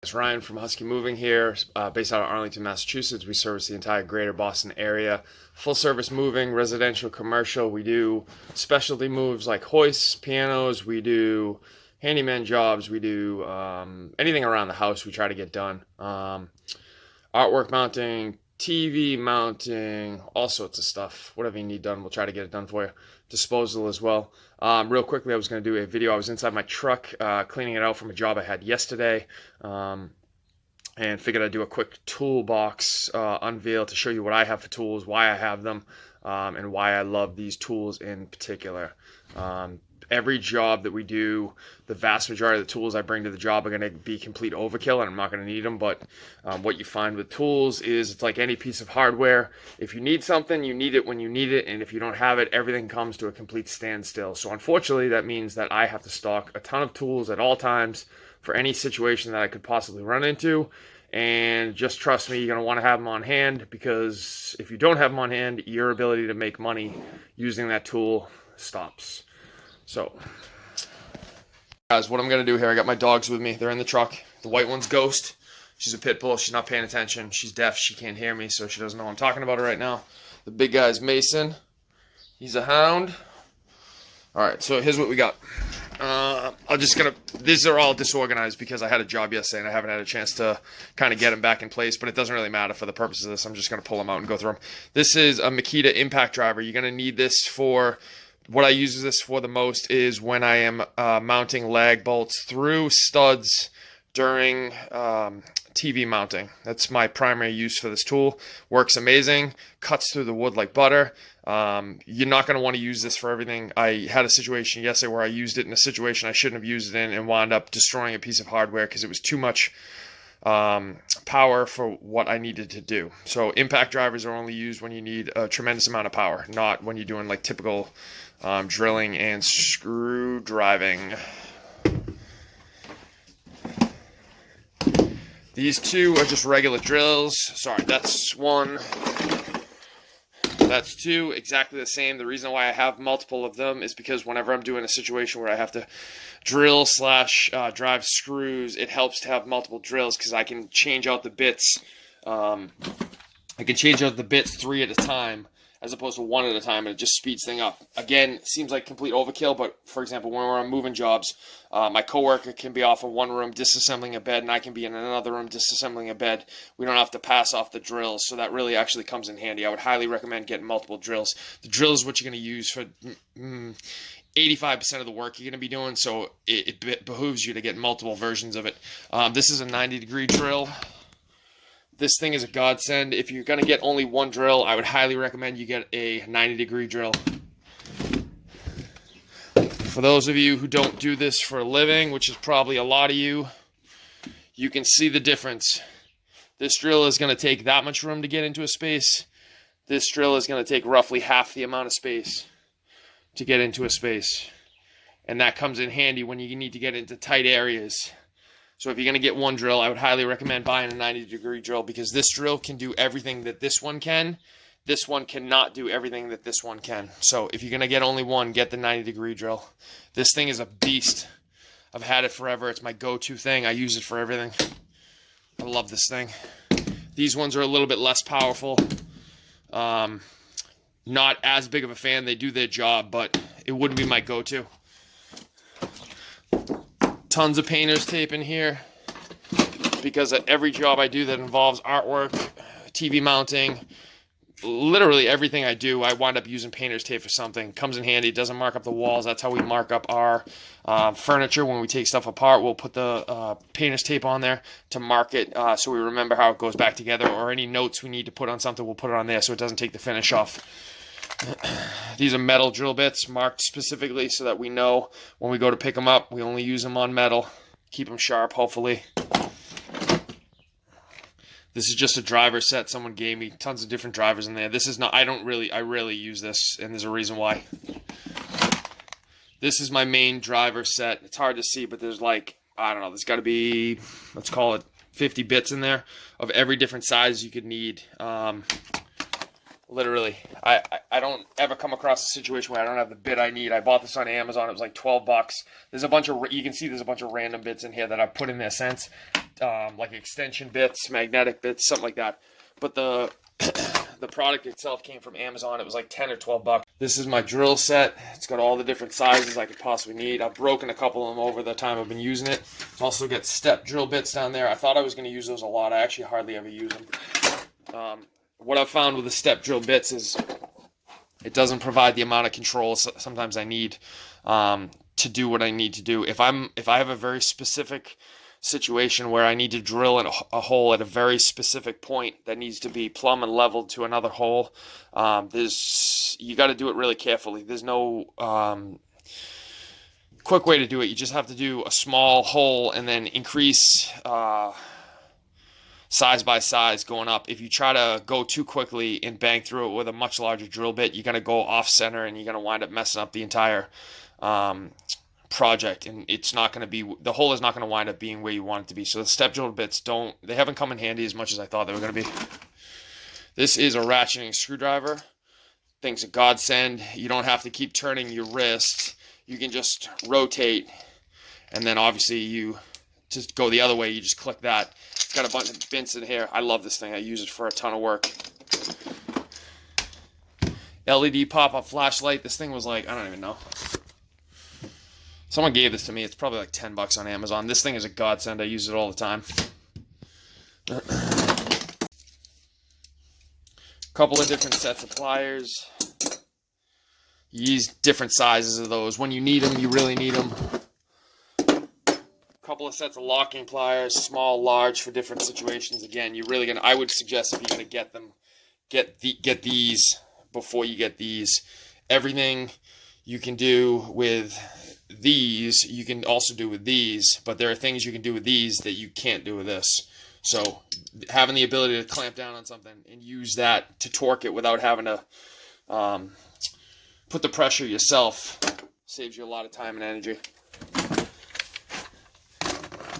It's Ryan from Husky Moving here, based out of Arlington, Massachusetts. We service the entire greater Boston area. Full service moving, residential, commercial. We do specialty moves like hoists, pianos. We do handyman jobs. We do anything around the house we try to get done. Artwork mounting, TV mounting, all sorts of stuff. Whatever you need done, we'll try to get it done for you. Disposal as well. Real quickly, I was going to do a video. I was inside my truck cleaning it out from a job I had yesterday, and figured I'd do a quick toolbox unveil to show you what I have for tools, why I have them, and why I love these tools in particular. Every job that we do, the vast majority of the tools I bring to the job are going to be complete overkill, and I'm not going to need them. But what you find with tools is it's like any piece of hardware. If you need something, you need it when you need it, and if you don't have it, everything comes to a complete standstill. So unfortunately, that means that I have to stock a ton of tools at all times for any situation that I could possibly run into. And just trust me, you're going to want to have them on hand, because if you don't have them on hand, your ability to make money using that tool stops. So, guys, what I'm going to do here, I got my dogs with me. They're in the truck. The white one's Ghost. She's a pit bull. She's not paying attention. She's deaf. She can't hear me, so she doesn't know I'm talking about her right now. The big guy's Mason. He's a hound. All right, so here's what we got. These are all disorganized because I had a job yesterday and I haven't had a chance to kind of get them back in place, but it doesn't really matter for the purpose of this. I'm just going to pull them out and go through them. This is a Makita impact driver. You're going to need this for... What I use this for the most is when I am mounting lag bolts through studs during TV mounting. That's my primary use for this tool. Works amazing. Cuts through the wood like butter. You're not going to want to use this for everything. I had a situation yesterday where I used it in a situation I shouldn't have used it in and wound up destroying a piece of hardware because it was too much power for what I needed to do. So impact drivers are only used when you need a tremendous amount of power, not when you're doing like typical drilling and screw driving. These two are just regular drills. Sorry, that's one. That's two, exactly the same. The reason why I have multiple of them is because whenever I'm doing a situation where I have to drill / drive screws, it helps to have multiple drills because I can change out the bits. I can change out the bits 3 at a time as opposed to 1 at a time, and it just speeds things up. Again, it seems like complete overkill, but for example, when we're on moving jobs, my coworker can be off in one room disassembling a bed, and I can be in another room disassembling a bed. We don't have to pass off the drills, so that really actually comes in handy. I would highly recommend getting multiple drills. The drill is what you're going to use for 85% of the work you're going to be doing, so it behooves you to get multiple versions of it. This is a 90-degree drill. This thing is a godsend. If you're going to get only one drill, I would highly recommend you get a 90-degree drill. For those of you who don't do this for a living, which is probably a lot of you, you can see the difference. This drill is going to take that much room to get into a space. This drill is going to take roughly half the amount of space to get into a space. And that comes in handy when you need to get into tight areas. So if you're going to get one drill, I would highly recommend buying a 90-degree drill, because this drill can do everything that this one can. This one cannot do everything that this one can. So if you're going to get only one, get the 90-degree drill. This thing is a beast. I've had it forever. It's my go-to thing. I use it for everything. I love this thing. These ones are a little bit less powerful. Not as big of a fan. They do their job, but it wouldn't be my go-to. Tons of painter's tape in here, because at every job I do that involves artwork, TV mounting, literally everything I do, I wind up using painter's tape for something. Comes in handy. It doesn't mark up the walls. That's how we mark up our furniture. When we take stuff apart, we'll put the painter's tape on there to mark it, so we remember how it goes back together, or any notes we need to put on something, we'll put it on there so it doesn't take the finish off. These are metal drill bits marked specifically so that we know when we go to pick them up, we only use them on metal. Keep them sharp, hopefully. This is just a driver set someone gave me. Tons of different drivers in there. This is not, I rarely use this, and there's a reason why. This is my main driver set. It's hard to see, but there's like, I don't know, there's got to be, let's call it 50 bits in there of every different size you could need. Literally, I don't ever come across a situation where I don't have the bit I need. I bought this on Amazon. It was like 12 bucks. There's a bunch of, you can see there's a bunch of random bits in here that I put in their sense, like extension bits, magnetic bits, something like that. But the the product itself came from Amazon. It was like 10 or 12 bucks. This is my drill set. It's got all the different sizes I could possibly need. I've broken a couple of them over the time I've been using it. Also got step drill bits down there. I thought I was going to use those a lot. I actually hardly ever use them. What I've found with the step drill bits is it doesn't provide the amount of control sometimes I need to do what I need to do. If I have a very specific situation where I need to drill a hole at a very specific point that needs to be plumb and leveled to another hole, you got to do it really carefully. There's no quick way to do it. You just have to do a small hole and then increase size by size going up. If you try to go too quickly and bang through it with a much larger drill bit, you're going to go off center and you're going to wind up messing up the entire project, and it's not going to be, the hole is not going to wind up being where you want it to be. So the step drill bits they haven't come in handy as much as I thought they were going to be. This is a ratcheting screwdriver. Thing's a godsend. You don't have to keep turning your wrist. You can just rotate, and then obviously you just go the other way. You just click that. It's got a bunch of bits in here. I love this thing. I use it for a ton of work. LED pop-up flashlight. This thing was like, I don't even know. Someone gave this to me. It's probably like 10 bucks on Amazon. This thing is a godsend. I use it all the time. Couple of different sets of pliers. You use different sizes of those. When you need them, you really need them. Couple of sets of locking pliers, small, large, for different situations. Again, you're really gonna, I would suggest if you're gonna get them, get these before you get these. Everything you can do with these, you can also do with these, but there are things you can do with these that you can't do with this. So having the ability to clamp down on something and use that to torque it without having to put the pressure yourself saves you a lot of time and energy.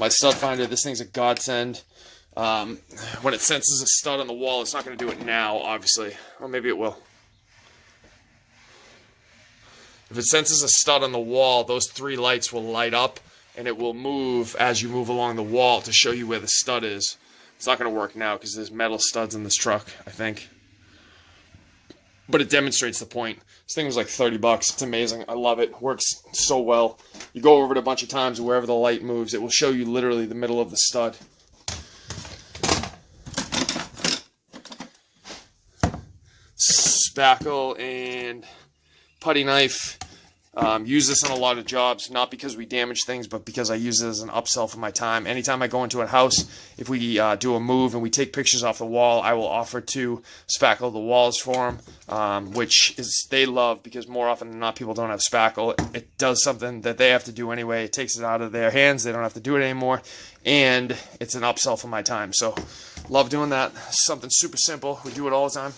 My stud finder, this thing's a godsend. When it senses a stud on the wall, it's not going to do it now, obviously. Or maybe it will. If it senses a stud on the wall, those 3 lights will light up, and it will move as you move along the wall to show you where the stud is. It's not going to work now because there's metal studs in this truck, I think. But it demonstrates the point. This thing was like 30 bucks. It's amazing. I love it. Works so well. You go over it a bunch of times, wherever the light moves, it will show you literally the middle of the stud. Spackle and putty knife. Use this on a lot of jobs, not because we damage things, but because I use it as an upsell for my time. Anytime I go into a house, if we do a move and we take pictures off the wall, I will offer to spackle the walls for them, which is they love because more often than not, people don't have spackle. It does something that they have to do anyway. It takes it out of their hands. They don't have to do it anymore, and it's an upsell for my time. So love doing that. Something super simple. We do it all the time.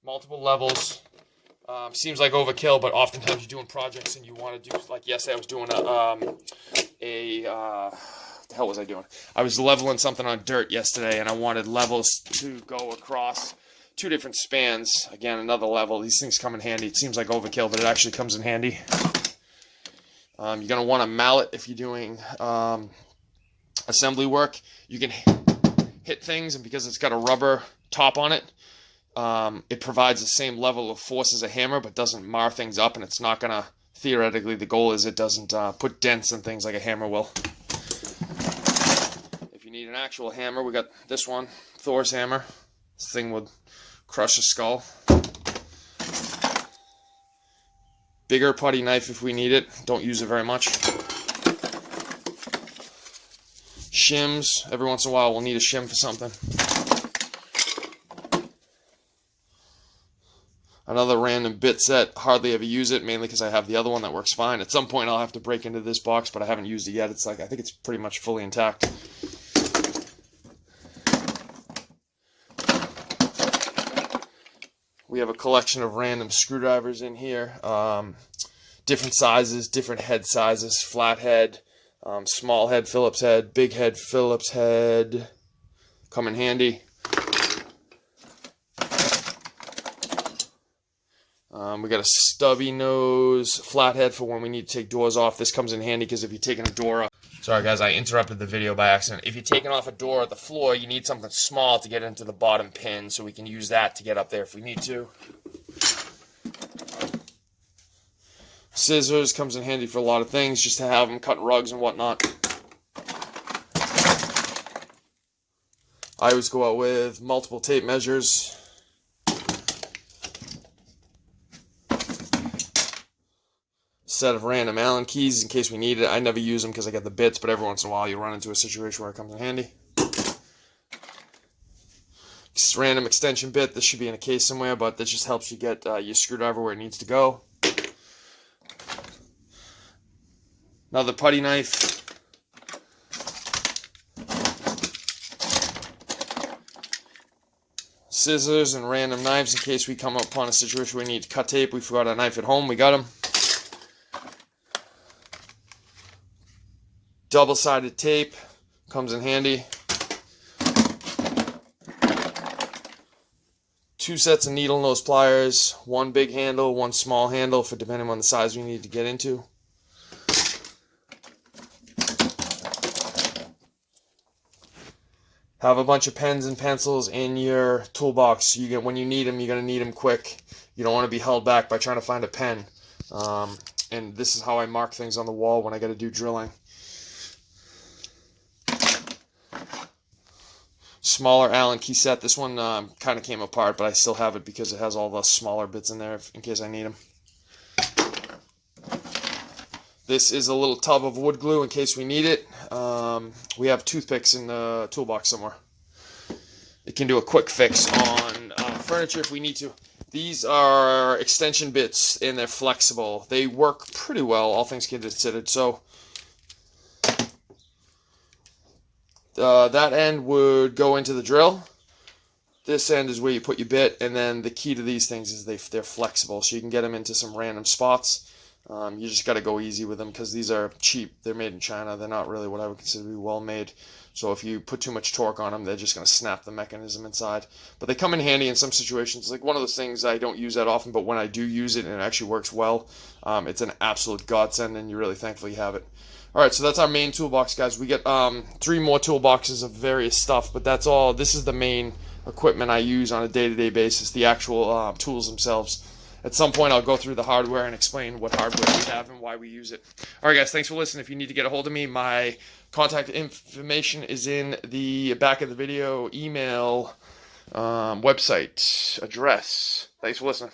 Multiple levels. Seems like overkill, but oftentimes you're doing projects and you want to do, like yesterday I was doing what the hell was I doing? I was leveling something on dirt yesterday, and I wanted levels to go across 2 different spans. Again, another level. These things come in handy. It seems like overkill, but it actually comes in handy. You're going to want a mallet if you're doing assembly work. You can hit things, and because it's got a rubber top on it, it provides the same level of force as a hammer, but doesn't mar things up, and it's not going to, theoretically, the goal is it doesn't put dents in things like a hammer will. If you need an actual hammer, we got this one, Thor's hammer. This thing would crush a skull. Bigger putty knife if we need it. Don't use it very much. Shims. Every once in a while we'll need a shim for something. Another random bit set. Hardly ever use it, mainly because I have the other one that works fine. At some point I'll have to break into this box, but I haven't used it yet. It's like, I think it's pretty much fully intact. We have a collection of random screwdrivers in here. Different sizes, different head sizes, flathead, Small head Phillips head, big head Phillips head come in handy. We got a stubby nose flathead for when we need to take doors off. This comes in handy because if you're taking a door off, sorry guys, I interrupted the video by accident. If you're taking off a door at the floor, you need something small to get into the bottom pin, so we can use that to get up there if we need to. Scissors comes in handy for a lot of things, just to have them cut rugs and whatnot. I always go out with multiple tape measures. Set of random Allen keys in case we need it. I never use them because I get the bits, but every once in a while you run into a situation where it comes in handy. Just random extension bit. This should be in a case somewhere, but this just helps you get your screwdriver where it needs to go. Another putty knife. Scissors and random knives in case we come upon a situation where we need to cut tape. We forgot a knife at home. We got them. Double-sided tape comes in handy. 2 sets of needle nose pliers, 1 big handle, 1 small handle for depending on the size we need to get into. Have a bunch of pens and pencils in your toolbox. When you need them, you're going to need them quick. You don't want to be held back by trying to find a pen. And this is how I mark things on the wall when I got to do drilling. Smaller Allen key set. This one kind of came apart, but I still have it because it has all the smaller bits in there in case I need them. This is a little tub of wood glue in case we need it. We have toothpicks in the toolbox somewhere. It can do a quick fix on furniture if we need to. These are extension bits and they're flexible. They work pretty well, all things considered. So that end would go into the drill. This end is where you put your bit, and then the key to these things is they're flexible, so you can get them into some random spots. You just got to go easy with them because these are cheap. They're made in China. They're not really what I would consider to be well made. So if you put too much torque on them, they're just going to snap the mechanism inside. But they come in handy in some situations. Like one of those things I don't use that often, but when I do use it and it actually works well, it's an absolute godsend, and you're really thankful you have it. All right, so that's our main toolbox, guys. We get 3 more toolboxes of various stuff, but that's all. This is the main equipment I use on a day-to-day basis, the actual tools themselves. At some point, I'll go through the hardware and explain what hardware we have and why we use it. All right, guys, thanks for listening. If you need to get a hold of me, my contact information is in the back of the video, email, website, address. Thanks for listening.